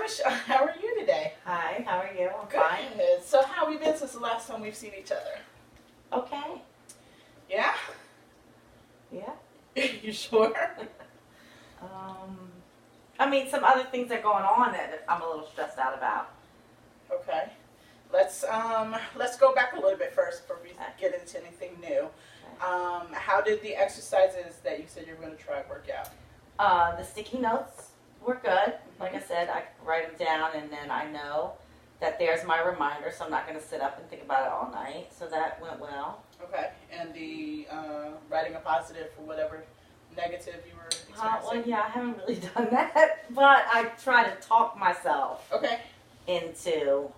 Michelle. How are you today? Hi, how are you? I'm Good. fine. So how have you been since the last time we've seen each other? Okay. Yeah? Yeah. You sure? I mean, some other things are going on that I'm a little stressed out about. Okay. Let's go back a little bit first before we get into anything new. Okay. How did the exercises that you said you were going to try work out? The sticky notes were good. Like I said, I write them down and then I know that there's my reminder, so I'm not going to sit up and think about it all night. So that went well. Okay. And the writing a positive for whatever negative you were experiencing? Well, yeah, I haven't really done that, but I try to talk myself into,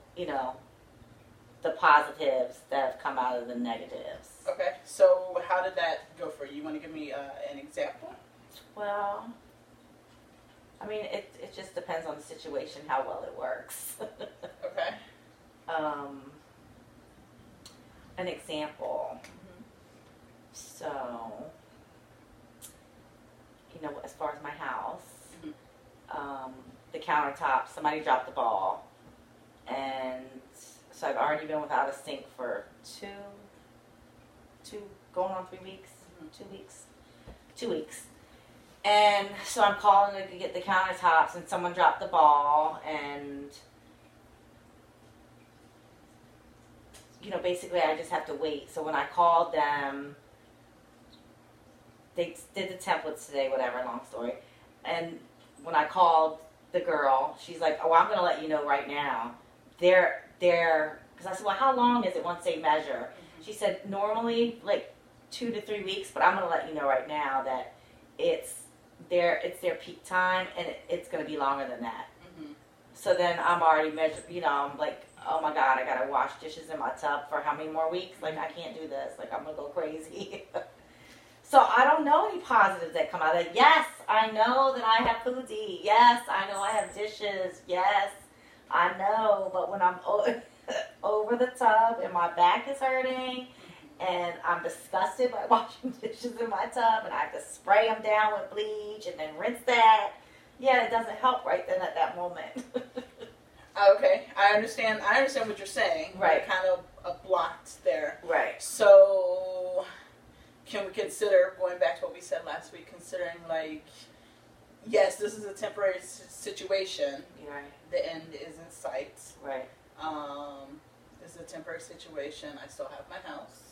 the positives that have come out of the negatives. Okay. So how did that go for you? You want to give me an example? Well, I mean, it just depends on the situation, how well it works. Okay. An example. So, as far as my house, the countertop, somebody dropped the ball. And so I've already been without a sink for going on 3 weeks, 2 weeks. And so I'm calling to get the countertops, and someone dropped the ball, and basically I just have to wait. So when I called them, they did the templates today, whatever, long story. And when I called the girl, she's like, "Oh, I'm going to let you know right now. They're because I said, well, how long is it once they measure?" She said, normally like 2 to 3 weeks, but I'm going to let you know right now that it's their peak time, and it's going to be longer than that. So then I'm already measured, I'm like, oh my God, I got to wash dishes in my tub for how many more weeks? Like, I can't do this. Like, I'm going to go crazy. So I don't know any positives that come out of it. Yes, I know that I have food to eat. Yes, I know I have dishes. Yes, I know. But when I'm over the tub and my back is hurting and I'm disgusted by washing dishes in my tub and I have to spray them down with bleach and then rinse that, yeah, it doesn't help right then at that moment. Okay, I understand what you're saying. Right. You're kind of blocked there. Right. So can we consider, going back to what we said last week, considering like, yes, this is a temporary situation. Right. The end is in sight. Right. This is a temporary situation. I still have my house.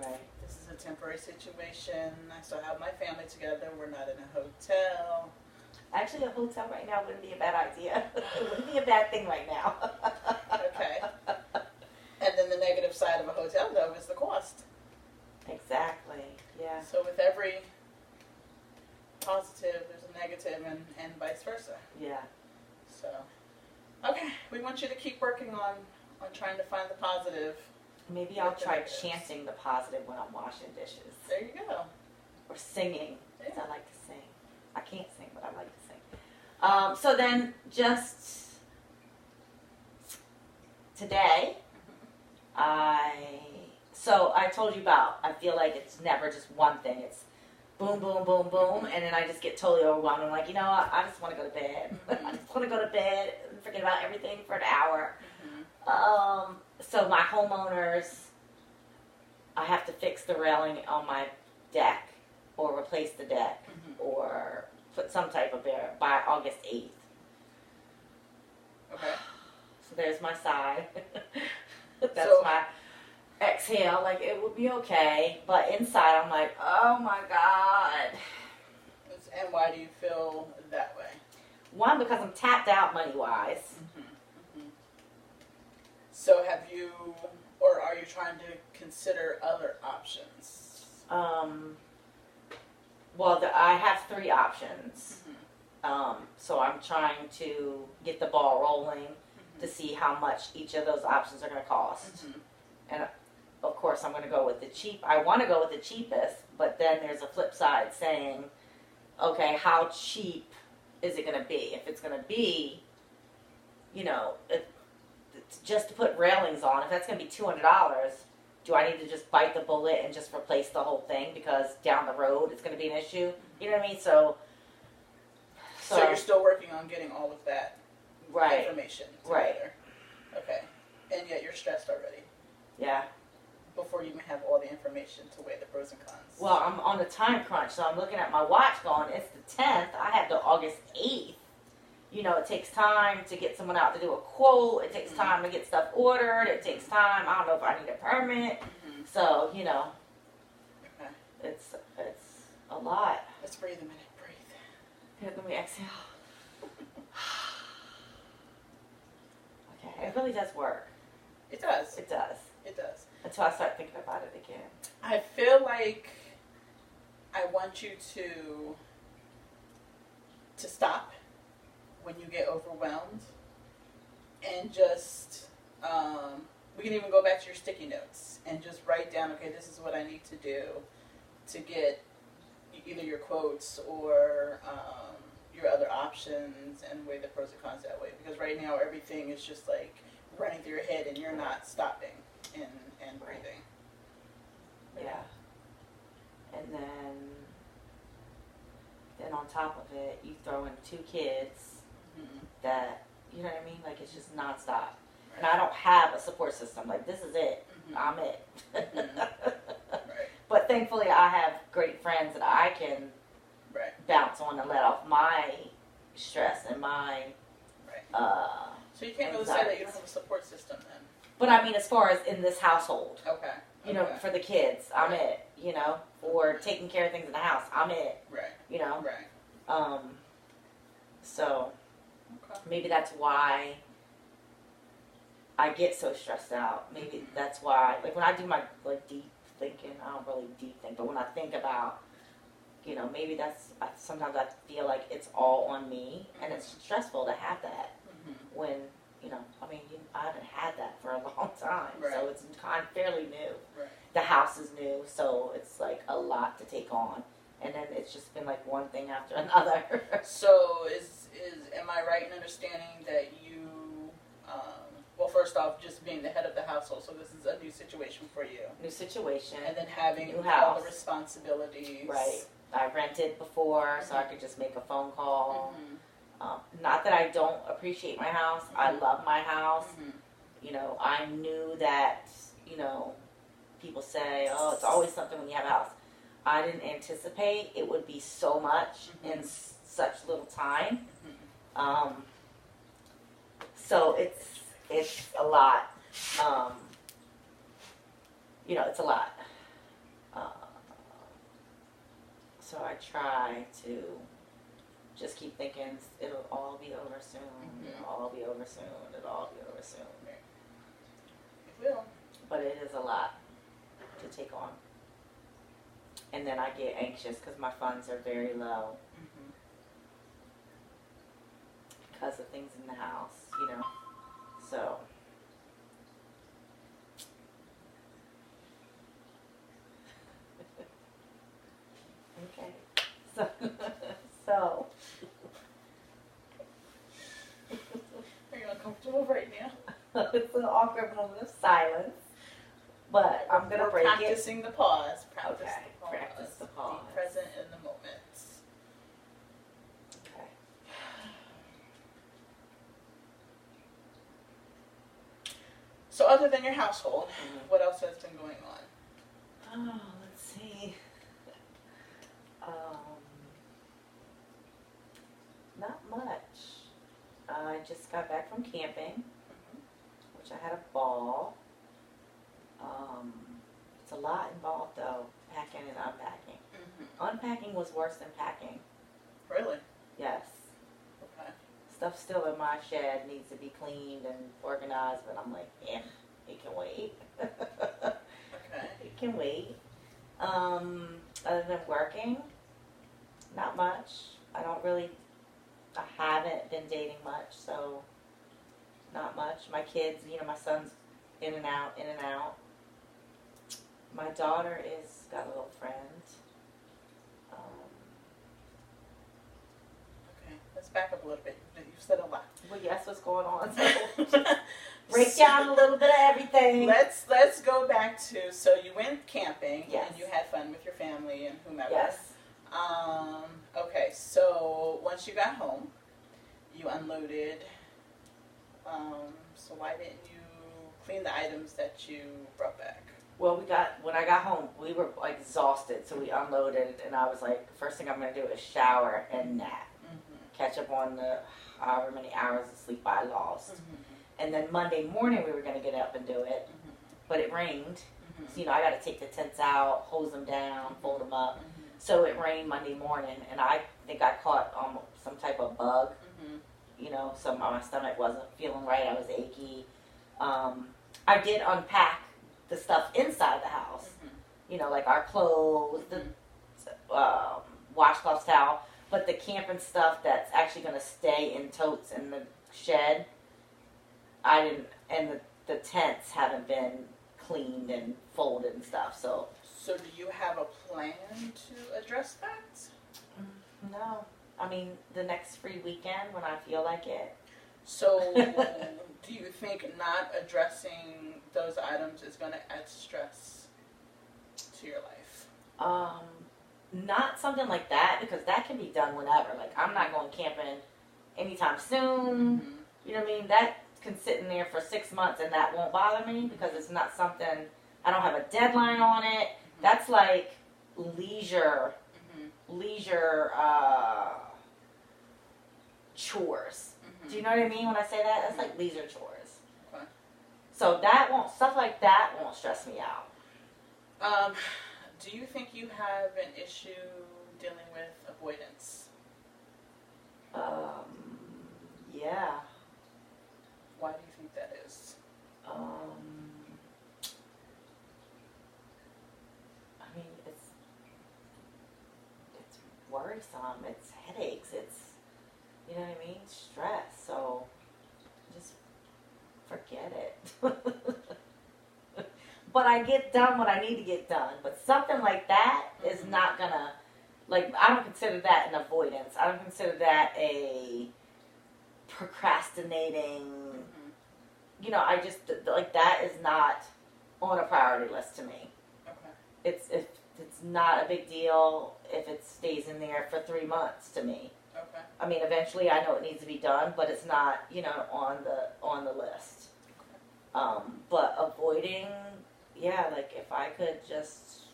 Right. This is a temporary situation. I still have my family together. We're not in a hotel. Actually, a hotel right now wouldn't be a bad idea. It wouldn't be a bad thing right now. Okay. And then the negative side of a hotel, though, is the cost. Exactly. Yeah. So with every positive, there's a negative, and vice versa. Yeah. So, okay, we want you to keep working on trying to find the positive. Maybe I'll try chanting the positive when I'm washing dishes. There you go. Or singing, because Yeah. I like to sing. I can't sing, but I like to sing. So then just today, I told you about, I feel like it's never just one thing. It's boom, boom, boom, boom, and then I just get totally overwhelmed. I'm like, I just want to go to bed. I just want to go to bed and forget about everything for an hour. So my homeowners, I have to fix the railing on my deck or replace the deck or put some type of barrier by August 8th. Okay. So there's my sigh. That's my exhale. Like, it will be okay. But inside, I'm like, oh my God. And why do you feel that way? One, because I'm tapped out money-wise. So have you, or are you trying to consider other options? Well, I have 3 options. So I'm trying to get the ball rolling to see how much each of those options are going to cost. And of course, I'm going to go with I want to go with the cheapest, but then there's a flip side saying, okay, how cheap is it going to be? If it's going to be, just to put railings on, if that's going to be $200, do I need to just bite the bullet and just replace the whole thing because down the road it's going to be an issue? You know what I mean? So you're still working on getting all of that information together. Okay. And yet you're stressed already. Yeah. Before you even have all the information to weigh the pros and cons. Well, I'm on a time crunch, so I'm looking at my watch going, it's the 10th. I have till August 8th. You know, it takes time to get someone out to do a quote. It takes time to get stuff ordered. It takes time. I don't know if I need a permit. So, you know, it's a lot. Let's breathe a minute. Breathe. Here, let me exhale. Okay, it really does work. It does. It does. It does. Until I start thinking about it again. I feel like I want you to stop when you get overwhelmed and just, we can even go back to your sticky notes and just write down, okay, this is what I need to do to get either your quotes or your other options and weigh the pros and cons that way. Because right now everything is just like running through your head and you're not stopping and breathing. Yeah. And then on top of it, you throw in 2 kids that, you know what I mean? Like, it's just nonstop. Right. And I don't have a support system. Like, this is it. I'm it. Right. But thankfully, I have great friends that I can bounce on and let off my stress and my so you can't really say that you don't have a support system then. But I mean, as far as in this household. Okay. You know, for the kids, I'm it. You know, or taking care of things in the house, I'm it. Right. You know. Right. So maybe that's why I get so stressed out. Maybe that's why, like when I do my like deep thinking, I don't really deep think, but when I think about, you know, maybe that's, sometimes I feel like it's all on me, and it's stressful to have that when, you know, I mean, I haven't had that for a long time, so it's kind of fairly new. Right. The house is new, so it's like a lot to take on, and then it's just been like one thing after another. So am I right in understanding that you, well, first off, just being the head of the household, so this is a new situation for you. New situation. And then having new all house. the responsibilities. Right. I rented before, so I could just make a phone call. Not that I don't appreciate my house. I love my house. You know, I knew that, you know, people say, oh, it's always something when you have a house. I didn't anticipate it would be so much in such little time. So it's a lot. You know, it's a lot. So I try to just keep thinking it'll all be over soon. It'll all be over soon. It'll all be over soon. It will. But it is a lot to take on. And then I get anxious because my funds are very low. Because of things in the house, you know. So. Okay. So. Are you uncomfortable right now? It's an awkward moment of silence. But I'm going to break it. Practicing the pause. Practice the pause. Be present in the moment. Okay. So other than your household, what else has been going on? Oh, let's see. Not much. I just got back from camping, which I had a ball. It's a lot involved though, packing and unpacking. Unpacking was worse than packing. Really? Yes. Okay. Stuff still in my shed needs to be cleaned and organized, but I'm like, yeah, it can wait. Okay. It can wait. Other than working, not much. I haven't been dating much, so not much. My kids, you know, my son's in and out. My daughter got a little friend. Okay, let's back up a little bit. You've said a lot. Well, yes, what's going on? So break down a little bit of everything. Let's go back to, so you went camping and you had fun with your family and whomever. Yes. Okay, so once you got home, you unloaded So why didn't you clean the items that you brought back? Well, when I got home, we were exhausted, so we unloaded, and I was like, first thing I'm going to do is shower and nap. Catch up on the however many hours of sleep I lost. And then Monday morning we were going to get up and do it, but it rained. So, I got to take the tents out, hose them down, fold them up. So it rained Monday morning, and I think I caught some type of bug. My stomach wasn't feeling right. I was achy. I did unpack the stuff inside the house. Like our clothes, the washcloths, towel. But the camping stuff that's actually going to stay in totes in the shed, I didn't, and the tents haven't been cleaned and folded and stuff. So do you have a plan to address that? No. I mean, the next free weekend when I feel like it. So do you think not addressing those items is going to add stress to your life? Not something like that, because that can be done whenever. Like, I'm not going camping anytime soon. You know what I mean? That can sit in there for 6 months and that won't bother me, because it's not something, I don't have a deadline on it. That's like leisure chores. Do you know what I mean when I say that? That's like leisure chores. Okay. So stuff like that won't stress me out. Do you think you have an issue dealing with avoidance? Yeah. Why do you think that is? I mean, it's worrisome. It's headaches. It's, you know what I mean? Stress. So just forget it. But I get done what I need to get done. But something like that is not gonna, like, I don't consider that an avoidance. I don't consider that a procrastinating, I just, like, that is not on a priority list to me. Okay. It's not a big deal if it stays in there for 3 months to me. Okay. I mean, eventually I know it needs to be done, but it's not, on the list. But avoiding, like, if I could just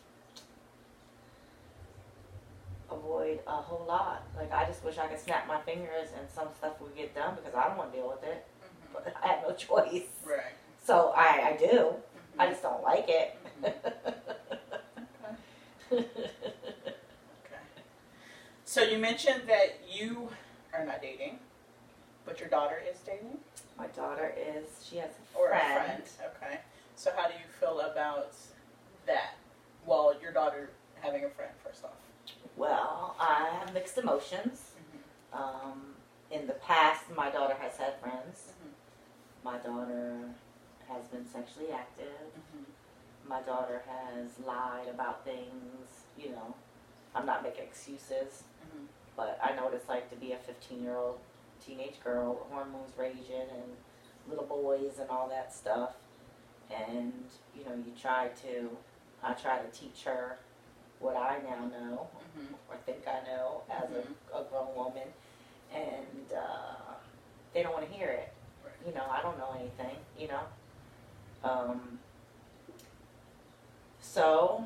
avoid a whole lot. Like, I just wish I could snap my fingers and some stuff would get done, because I don't want to deal with it. But I have no choice. Right. So I do. I just don't like it. Okay. So you mentioned that you are not dating, but your daughter is dating? My daughter is, she has a Or friend. a friend. Okay. So how do you feel about that? Well, your daughter having a friend, first off. Well, I have mixed emotions. In the past, my daughter has had friends. My daughter has been sexually active. My daughter has lied about things. I'm not making excuses, but I know what it's like to be a 15-year-old teenage girl, hormones raging and little boys and all that stuff. And, I try to teach her what I now know, or think I know as a grown woman, and they don't want to hear it. Right. I don't know anything, So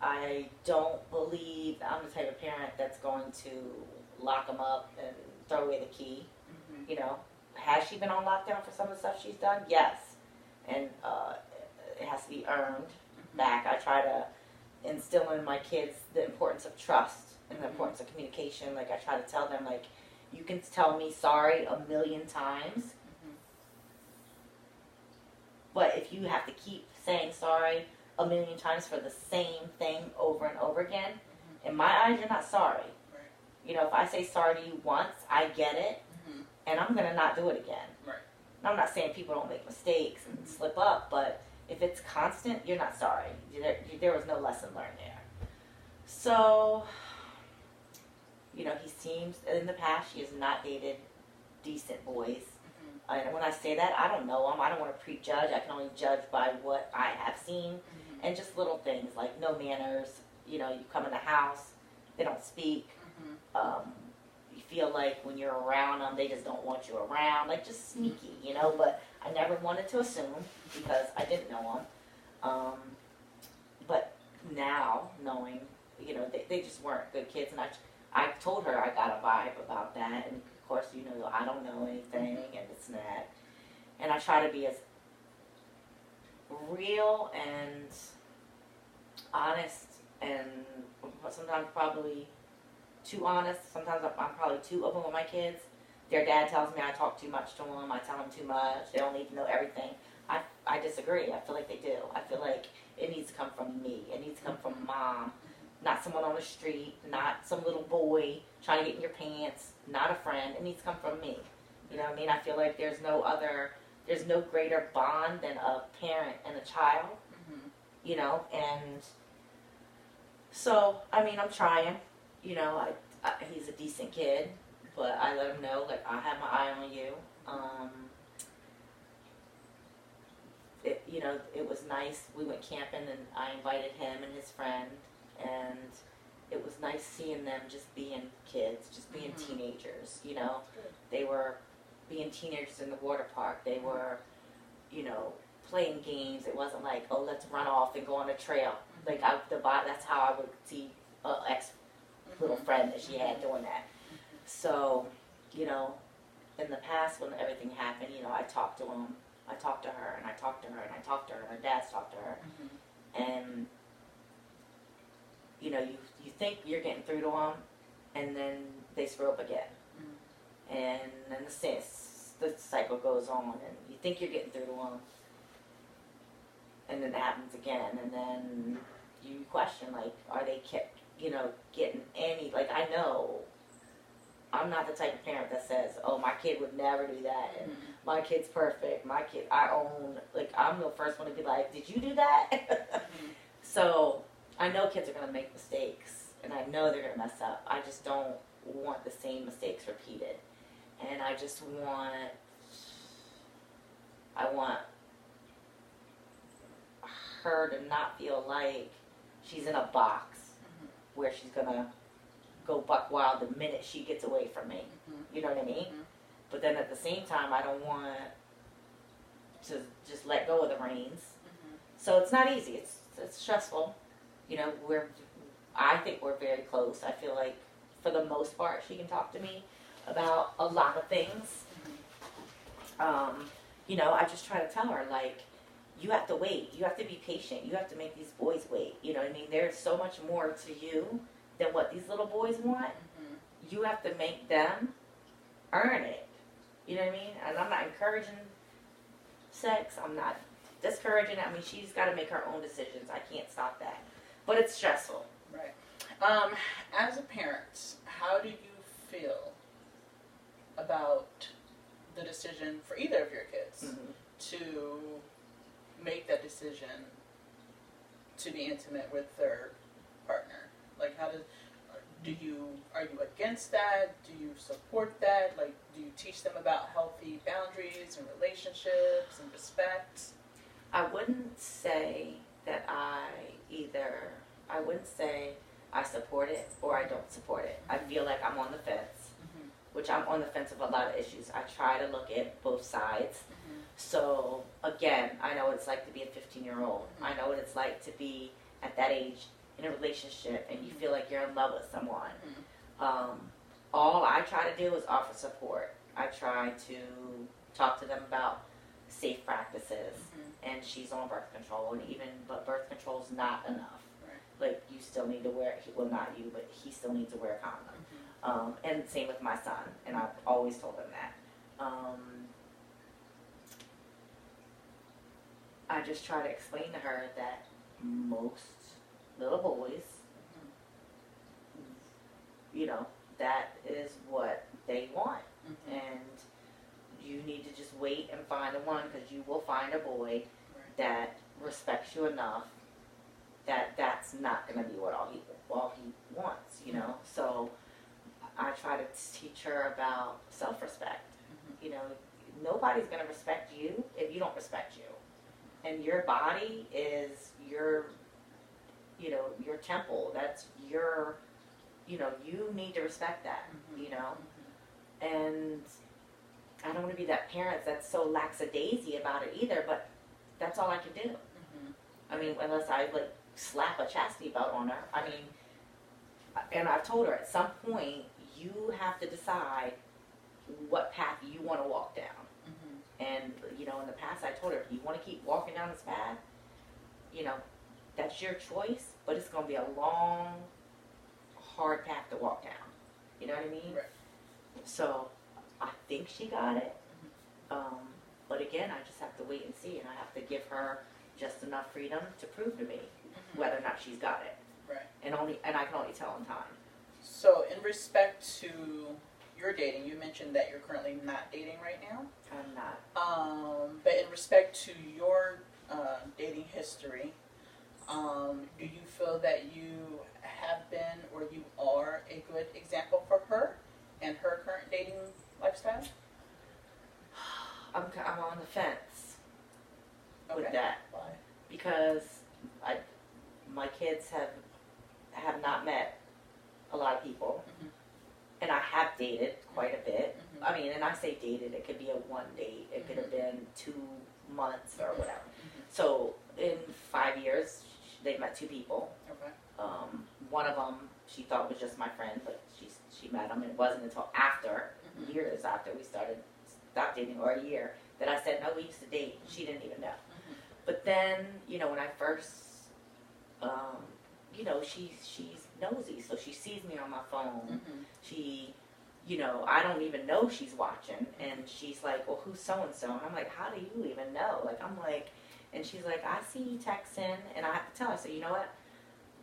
I don't believe I'm the type of parent that's going to lock them up and throw away the key. Has she been on lockdown for some of the stuff she's done? Yes. And it has to be earned back. I try to instill in my kids the importance of trust and the importance of communication. Like, I try to tell them, like, you can tell me sorry a million times, but if you have to keep saying sorry a million times for the same thing over and over again, in my eyes, you're not sorry. Right. If I say sorry to you once, I get it, and I'm going to not do it again. Right. And I'm not saying people don't make mistakes and slip up, but if it's constant, you're not sorry. There was no lesson learned there. So, he seems, in the past, she has not dated decent boys. And when I say that, I don't know them. I don't want to prejudge. I can only judge by what I have seen. And just little things like no manners. You come in the house, they don't speak. feel like when you're around them, they just don't want you around, like just sneaky, you know. But I never wanted to assume because I didn't know them. But now knowing, you know, they just weren't good kids, and I told her I got a vibe about that, and of course, you know, I don't know anything, and it's that, and I try to be as real and honest, and sometimes probably too honest. Sometimes I'm probably too open with my kids. Their dad tells me I talk too much to them. I tell them too much. They don't need to know everything. I disagree. I feel like they do. I feel like it needs to come from me. It needs to come from mom, not someone on the street, not some little boy trying to get in your pants, not a friend. It needs to come from me. You know what I mean? I feel like there's no greater bond than a parent and a child, you know, and so, I mean, I'm trying, you know, he's a decent kid, but I let him know, like, I have my eye on you. You know, it was nice. We went camping, and I invited him and his friend, and it was nice seeing them just being kids, just being teenagers, you know. They were being teenagers in the water park. They were, you know, playing games. It wasn't like, oh, let's run off and go on a trail. Like, that's how I would see an ex-little friend that she had doing that. So, you know, in the past when everything happened, you know, I talked to him. I talked to her, and I talked to her, and I talked to her, and her dad's talked to her. And, you know, you think you're getting through to them, and then they screw up again. And then the cycle goes on, and you think you're getting through to them, and then it happens again, and then you question, like, are they, you know, getting any, like, I know I'm not the type of parent that says, oh, my kid would never do that, and my kid's perfect, my kid, I own, like, I'm the first one to be like, did you do that? So, I know kids are going to make mistakes, and I know they're going to mess up. I just don't want the same mistakes repeated. And I just want, her to not feel like she's in a box where she's going to go buck wild the minute she gets away from me. You know what I mean? But then at the same time, I don't want to just let go of the reins. So it's not easy. It's stressful. You know, I think we're very close. I feel like for the most part, she can talk to me about a lot of things. You know, I just try to tell her, like, you have to wait. You have to be patient. You have to make these boys wait. You know what I mean? There's so much more to you than what these little boys want. You have to make them earn it. You know what I mean? And I'm not encouraging sex. I'm not discouraging it. I mean, she's got to make her own decisions. I can't stop that. But it's stressful. Right. As a parent, how do you feel about the decision for either of your kids to make that decision to be intimate with their partner? Like, are you against that? Do you support that? Like, do you teach them about healthy boundaries and relationships and respect? I wouldn't say that I wouldn't say I support it or I don't support it. I feel like I'm on the fence, which I'm on the fence of a lot of issues. I try to look at both sides. So, again, I know what it's like to be a 15-year-old. I know what it's like to be at that age in a relationship and you feel like you're in love with someone. All I try to do is offer support. I try to talk to them about safe practices, and she's on birth control, but birth control is not enough. Like, you still need to wear, well, not you, but he still needs to wear a condom. And same with my son, and I've always told him that. I just try to explain to her that most little boys, you know, that is what they want. And you need to just wait and find the one, because you will find a boy that respects you enough that that's not going to be what all he wants, you know. So I try to teach her about self-respect. You know, nobody's going to respect you if you don't respect you. And your body is your, you know, your temple. That's your, you know, you need to respect that, you know. And I don't want to be that parent that's so lackadaisy about it either, but that's all I can do. I mean, unless I like slap a chastity belt on her. I mean, and I've told her at some point you have to decide what path you want to walk down. And, you know, in the past I told her, if you want to keep walking down this path, you know, that's your choice, but it's going to be a long, hard path to walk down. You know what I mean? Right. So I think she got it. But again, I just have to wait and see, and I have to give her just enough freedom to prove to me whether or not she's got it. Right. And I can only tell in time. So in respect to your dating, you mentioned that you're currently not dating right now. I'm not. But in respect to your dating history, do you feel that you have been or you are a good example for her and her current dating lifestyle? I'm on the fence with Okay. that. Why? Because my kids have not met a lot of people, and I have dated quite a bit. I mean, and I say dated, it could be a one date, it could have been 2 months or whatever. So in 5 years, they met 2 people. Okay. One of them she thought was just my friend, but she met him, and it wasn't until after, years after we stopped dating, or a year, that I said, no, we used to date. She didn't even know. But then, you know, when I first, you know, she's nosy, so she sees me on my phone. She, you know, I don't even know she's watching, and she's like, well, who's so-and-so? And I'm like, how do you even know? Like, I'm like, and she's like, I see you texting, and I have to tell her, so you know what?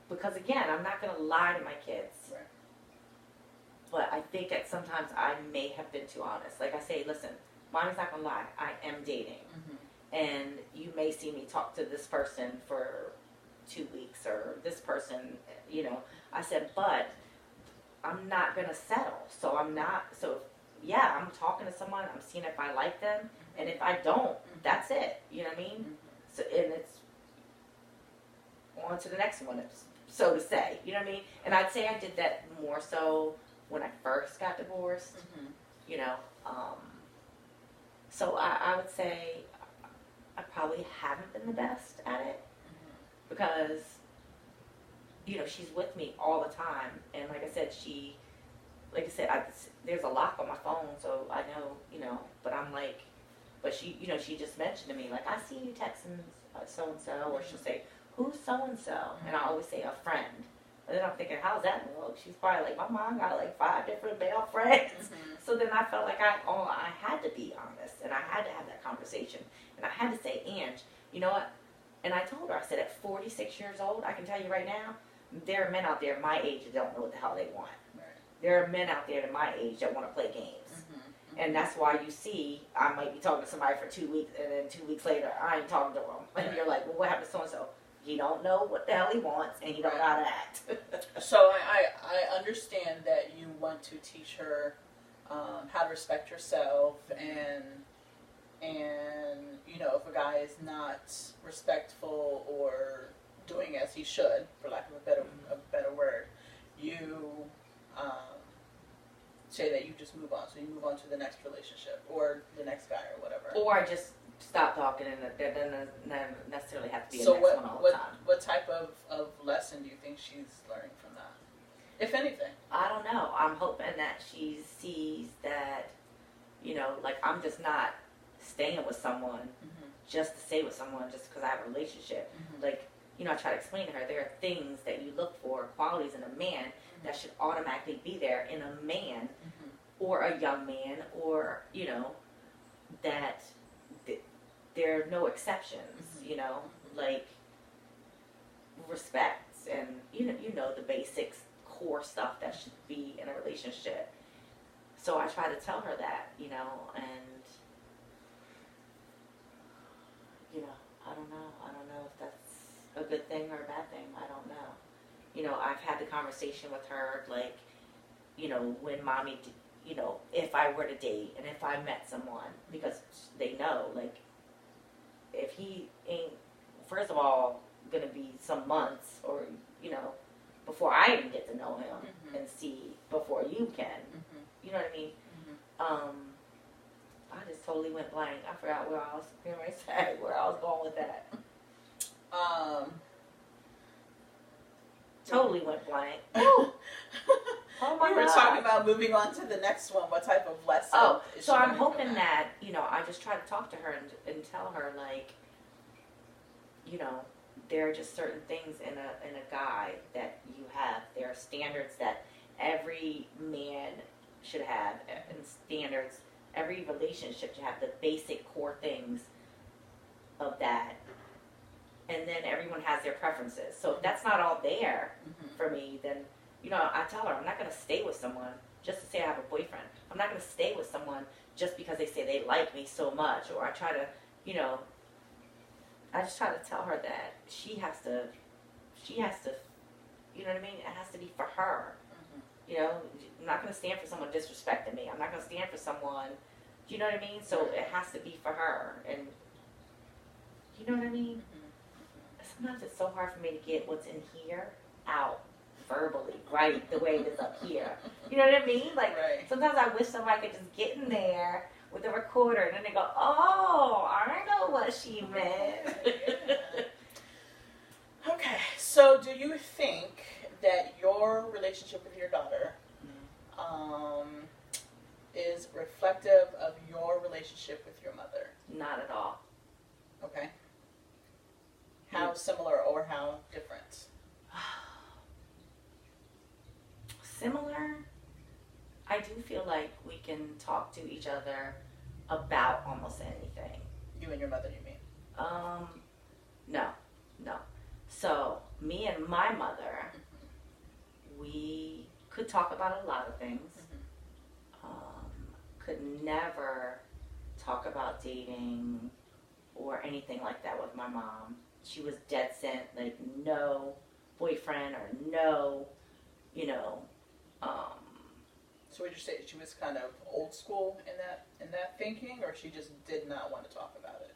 Because again, I'm not going to lie to my kids. Right. But I think that sometimes I may have been too honest. Like I say, listen, mommy's not going to lie. I am dating. And you may see me talk to this person for 2 weeks, or this person, you know. I said, but I'm not going to settle. So I'm not, so yeah, I'm talking to someone, I'm seeing if I like them, and if I don't, that's it. You know what I mean? So, and it's on to the next one, so to say. You know what I mean? And I'd say I did that more so when I first got divorced, you know. So I would say I probably haven't been the best at it, because, you know, she's with me all the time, and like I said, there's a lock on my phone, so I know, you know, but I'm like, but she, you know, she just mentioned to me, like, I see you texting so-and-so, or she'll say, who's so-and-so? And I always say, a friend. And then I'm thinking, how's that look? She's probably like, my mom got like 5 different male friends. So then I felt like I had to be honest, and I had to have that conversation. And I had to say, Ange, you know what? And I told her, I said, at 46 years old, I can tell you right now, there are men out there my age that don't know what the hell they want. Right. There are men out there at my age that want to play games. And that's why you see, I might be talking to somebody for 2 weeks, and then 2 weeks later, I ain't talking to him. And you're like, well, what happened to so-and-so? He don't know what the hell he wants, and he don't know how to act. So I understand that you want to teach her how to respect herself, and you know, if a guy is not respectful or doing as he should, for lack of a better word, you say that you just move on. So you move on to the next relationship or the next guy or whatever. Or I just stop talking, and there doesn't necessarily have to be a So next one all the time. what type of lesson do you think she's learning from that, if anything? I don't know. I'm hoping that she sees that, you know, like, I'm just not staying with someone just to stay with someone just because I have a relationship. Like, you know, I try to explain to her, there are things that you look for, qualities in a man that should automatically be there in a man or a young man, or, you know, that there are no exceptions, you know, like respect and, you know, the basics, core stuff that should be in a relationship. So I try to tell her that, you know, and, you know, I don't know if that's a good thing or a bad thing. I don't know. You know, I've had the conversation with her, like, you know, when mommy, you know, if I were to date and if I met someone, because they know, like, if he ain't, first of all, gonna be some months, or, you know, before I even get to know him and see, before you can, you know what I mean? I just totally went blank. I forgot where I was. Where I was going with that. Totally went blank. Oh my We were God. talking about moving on to the next one. What type of lesson? Is So she I'm learning hoping from that, I just try to talk to her and tell her, like, there are just certain things in a guy that you have. There are standards that every man should have, and standards, every relationship should have the basic core things of that. And then everyone has their preferences. So if that's not all there for me, then, I tell her I'm not going to stay with someone just to say I have a boyfriend. I'm not going to stay with someone just because they say they like me so much. Or I try to, I just try to tell her that she has to, you know what I mean? It has to be for her. I'm not going to stand for someone disrespecting me. I'm not going to stand for someone, do you know what I mean? So it has to be for her. And, you know what I mean? Sometimes it's so hard for me to get what's in here out verbally, right, the way it is up here. You know what I mean? Like, sometimes I wish somebody could just get in there with a recorder and then they go, oh, I know what she meant. Okay, so do you think that your relationship with your daughter is reflective of your relationship with your mother? Not at all. Okay. How similar or how different? Similar. I do feel like we can talk to each other about almost anything. You and your mother, you mean? No. So, me and my mother, we could talk about a lot of things. Could never talk about dating or anything like that with my mom. She was dead set, like no boyfriend or no, So would you say she was kind of old school in that thinking, or she just did not want to talk about it?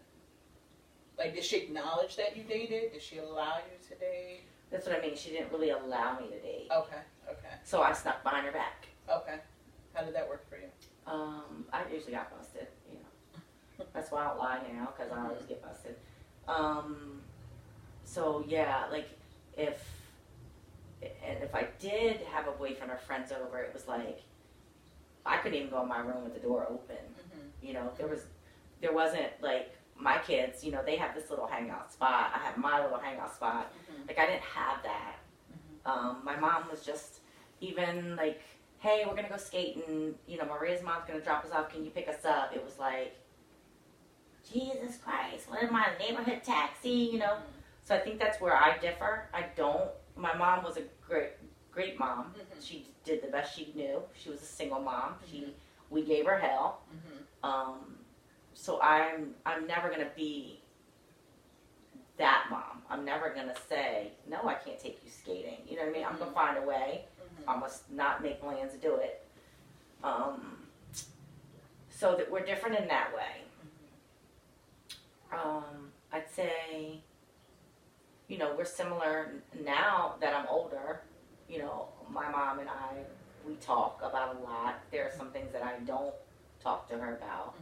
Like, did she acknowledge that you dated? Did she allow you to date? That's what I mean. She didn't really allow me to date. Okay. So I snuck behind her back. Okay. How did that work for you? I usually got busted, That's why I don't lie now, because I always get busted. So yeah, like if I did have a boyfriend or friends over, it was like I couldn't even go in my room with the door open. There wasn't like my kids, they have this little hangout spot. I have my little hangout spot. Like I didn't have that. My mom was just even like, hey, we're gonna go skating. Maria's mom's gonna drop us off. Can you pick us up? It was like, Jesus Christ, what am I, a neighborhood taxi? So I think that's where I differ. My mom was a great mom. She did the best she knew. She was a single mom. We gave her hell. So I'm never gonna be that mom. I'm never gonna say, no, I can't take you skating. You know what I mean? I'm gonna find a way. I must not make plans to do it. So that we're different in that way. I'd say, we're similar now that I'm older. My mom and I, we talk about a lot. There are some things that I don't talk to her about.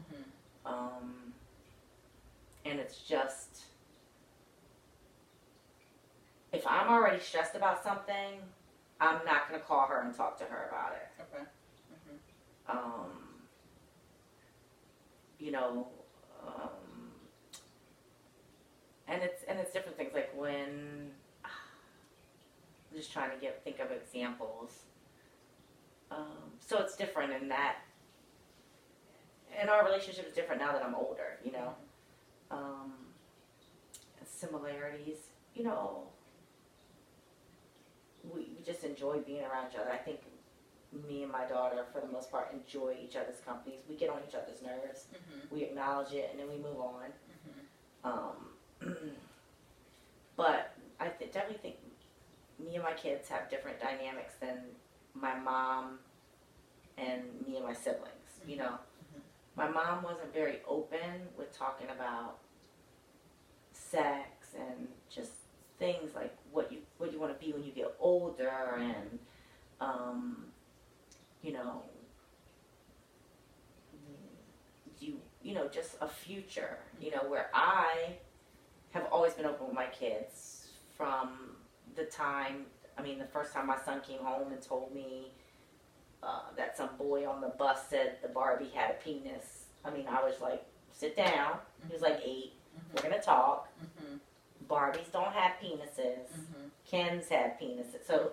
And it's just, if I'm already stressed about something, I'm not going to call her and talk to her about it. Okay. And it's different things, like when I'm just trying to think of examples. So it's different in that, and our relationship is different now that I'm older. Similarities. We just enjoy being around each other. I think me and my daughter, for the most part, enjoy each other's companies. We get on each other's nerves. We acknowledge it, and then we move on. But I definitely think me and my kids have different dynamics than my mom and me and my siblings. My mom wasn't very open with talking about sex and just things like what you want to be when you get older, and just a future, where I have always been open with my kids from the first time my son came home and told me that some boy on the bus said the Barbie had a penis. I was like, sit down. He was like 8. We're going to talk. Barbies don't have penises. Kens have penises. So,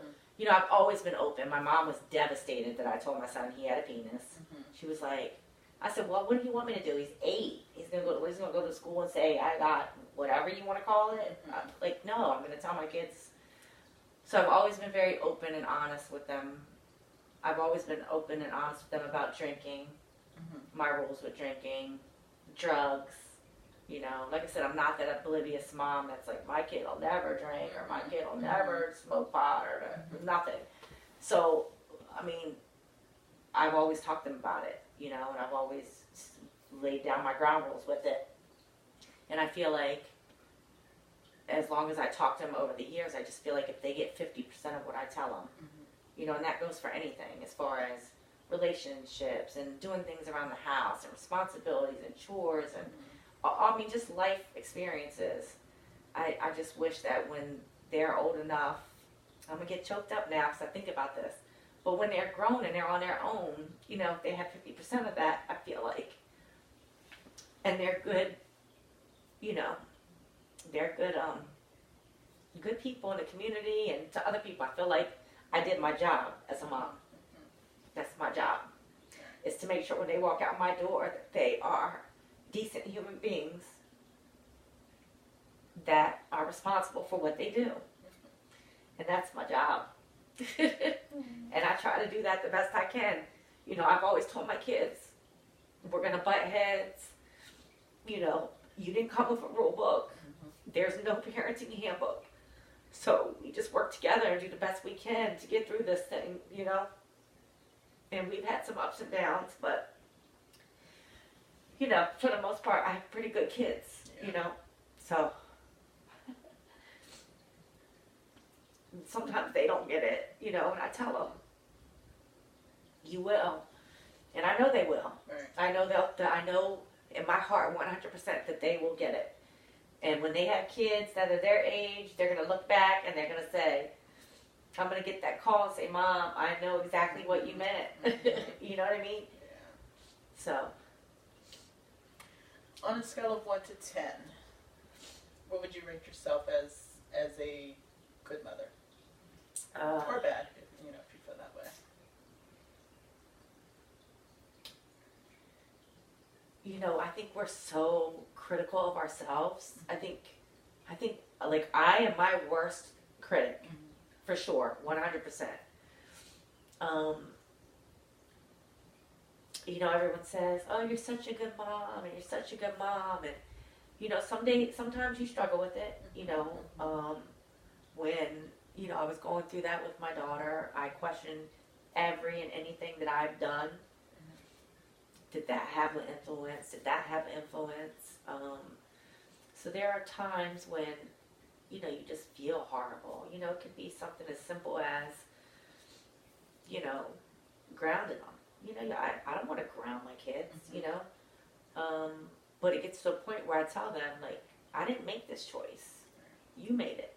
I've always been open. My mom was devastated that I told my son he had a penis. She was like, I said, well, what do you want me to do? He's 8. He's going to go to school and say, I got whatever you want to call it. I'm like, no, I'm going to tell my kids. So I've always been very open and honest with them. I've always been open and honest with them about drinking, my rules with drinking, drugs. Like I said, I'm not that oblivious mom that's like, my kid will never drink or my kid will never smoke pot or nothing. So, I've always talked to them about it, and I've always laid down my ground rules with it. And I feel like as long as I talk to them over the years, I just feel like if they get 50% of what I tell them, and that goes for anything as far as relationships and doing things around the house and responsibilities and chores and just life experiences. I just wish that when they're old enough, I'm going to get choked up now because I think about this, but when they're grown and they're on their own, if they have 50% of that, I feel like, and they're good, they're good people in the community and to other people. I feel like I did my job as a mom. That's my job, is to make sure when they walk out my door that they are decent human beings that are responsible for what they do. And that's my job. And I try to do that the best I can. I've always told my kids, we're going to butt heads. You didn't come with a rule book. There's no parenting handbook. So we just work together and do the best we can to get through this thing, And we've had some ups and downs, but for the most part, I have pretty good kids, so sometimes they don't get it, and I tell them, you will, and I know they will. Right. I know in my heart 100% that they will get it. And when they have kids that are their age, they're going to look back and they're going to say, I'm going to get that call and say, Mom, I know exactly what you meant. You know what I mean? Yeah. So. On a scale of 1 to 10, what would you rate yourself as a good mother? Or bad, if you feel that way. I think we're so critical of ourselves. I think like I am my worst critic, for sure, 100%. Everyone says, oh, you're such a good mom, and you're such a good mom, and, sometimes you struggle with it, when, I was going through that with my daughter, I questioned every and anything that I've done. Did that have an influence? Did that have influence? So there are times when, you just feel horrible. It could be something as simple as, grounding them. I don't want to ground my kids, but it gets to a point where I tell them, like, I didn't make this choice. You made it,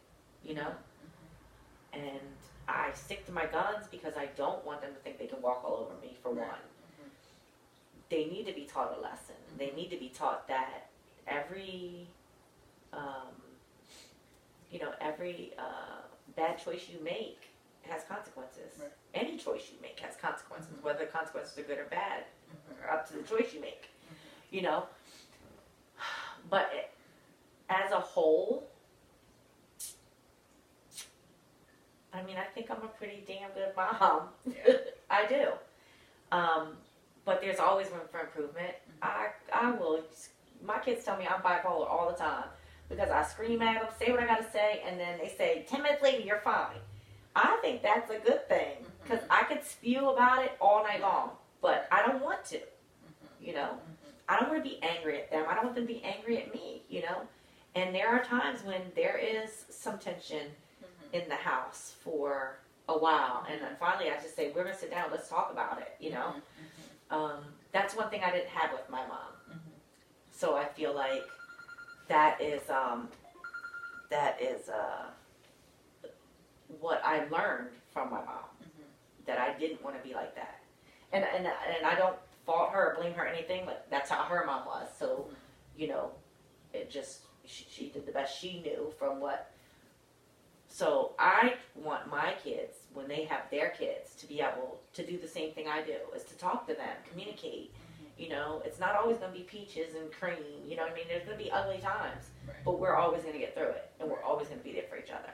And I stick to my guns because I don't want them to think they can walk all over me, for one. They need to be taught a lesson. They need to be taught that every bad choice you make has consequences. Right. Any choice you make has consequences, whether the consequences are good or bad, are up to the choice you make. But as a whole, I think I'm a pretty damn good mom. Yeah. I do. But there's always room for improvement. I will. My kids tell me I'm bipolar all the time because I scream at them, say what I gotta say, and then they say 10 minutes later you're fine. I think that's a good thing because I could spew about it all night long, but I don't want to. I don't want to be angry at them. I don't want them to be angry at me. And there are times when there is some tension in the house for a while, and then finally I just say, we're gonna sit down, let's talk about it. That's one thing I didn't have with my mom. So I feel like that is what I learned from my mom, that I didn't want to be like that. And I don't fault her or blame her or anything. Like, that's how her mom was. So, you know, it just, she did the best she knew from what. So I want my kids, when they have their kids, to be able to do the same thing I do, is to talk to them, communicate. You know, it's not always going to be peaches and cream. You know what I mean? There's going to be ugly times, but we're always going to get through it, and we're always going to be there for each other.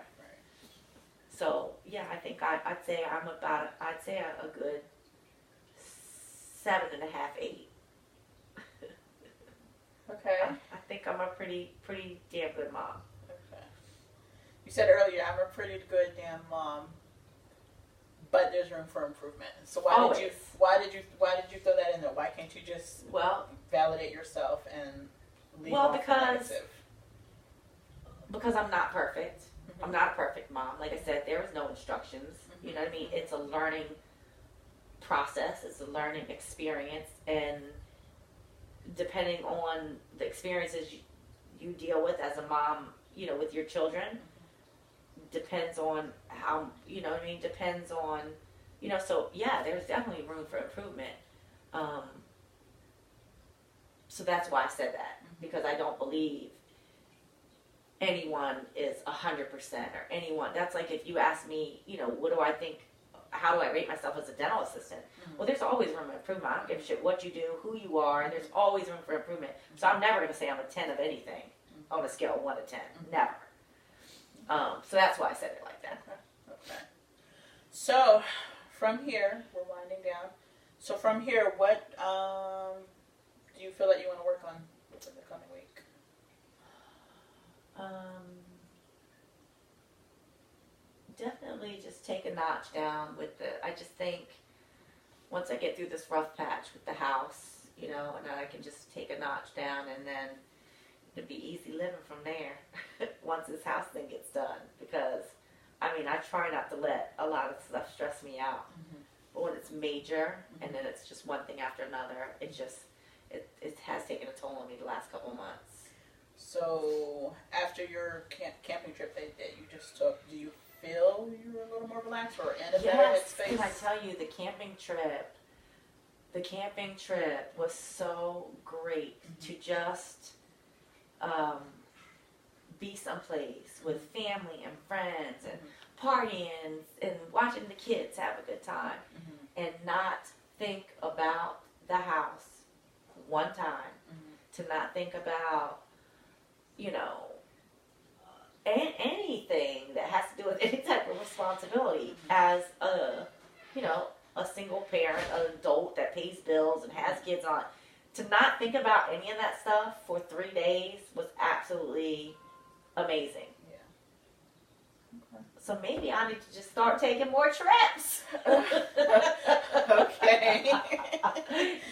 So yeah, I think I'd say I'm about a good 7.5, 8. Okay. I think I'm a pretty damn good mom. Okay. You said earlier I'm a pretty good damn mom, but there's room for improvement. So why did you throw that in there? Why can't you just validate yourself and leave off the negative? Because I'm not perfect. I'm not a perfect mom. Like I said, there is no instructions. You know what I mean? It's a learning process. It's a learning experience. And depending on the experiences you deal with as a mom, you know, with your children, depends on how, you know what I mean? Depends on, you know, so yeah, there's definitely room for improvement. So that's why I said that. Because I don't believe anyone is 100% or anyone. That's like if you ask me, you know, what do I think, how do I rate myself as a dental assistant? Well, there's always room for improvement. I don't give a shit what you do, who you are, and there's always room for improvement. So I'm never going to say I'm a 10 of anything on a scale of 1 to 10. Never. So that's why I said it like that. Okay. So from here, we're winding down. So from here, what do you feel like you want to work on within the coming week? Definitely just take a notch down with I just think once I get through this rough patch with the house, you know, and then I can just take a notch down, and then it'll be easy living from there once this house thing gets done. Because, I mean, I try not to let a lot of stuff stress me out. But when it's major, and then it's just one thing after another, it has taken a toll on me the last couple months. So after your camping trip that you just took, do you feel you were a little more relaxed or in a better headspace? Can I tell you, the camping trip was so great to just be someplace with family and friends and partying and watching the kids have a good time and not think about the house one time, to not think about, you know, anything that has to do with any type of responsibility as a, you know, a single parent, an adult that pays bills and has kids on. To not think about any of that stuff for 3 days was absolutely amazing. So maybe I need to just start taking more trips. Okay.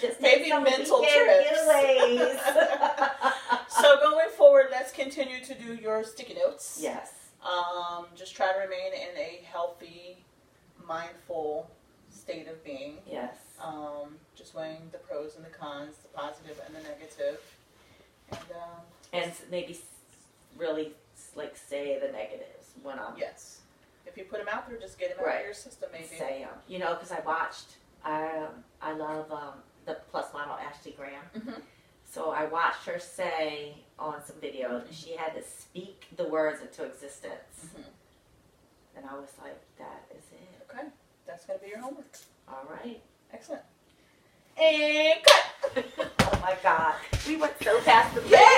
Just maybe mental trips. Getaways. So going forward, let's continue to do your sticky notes. Yes. Just try to remain in a healthy, mindful state of being. Yes. Just weighing the pros and the cons, the positive and the negative. And maybe really like say the negatives when I'm. Yes. If you put them out there, just get them out of your system, maybe. Say them. You know, because I watched, I love the plus model Ashley Graham. So I watched her say on some videos, she had to speak the words into existence. And I was like, that is it. Okay. That's going to be your homework. All right. Excellent. And cut! Oh my God. We went so past the Yeah!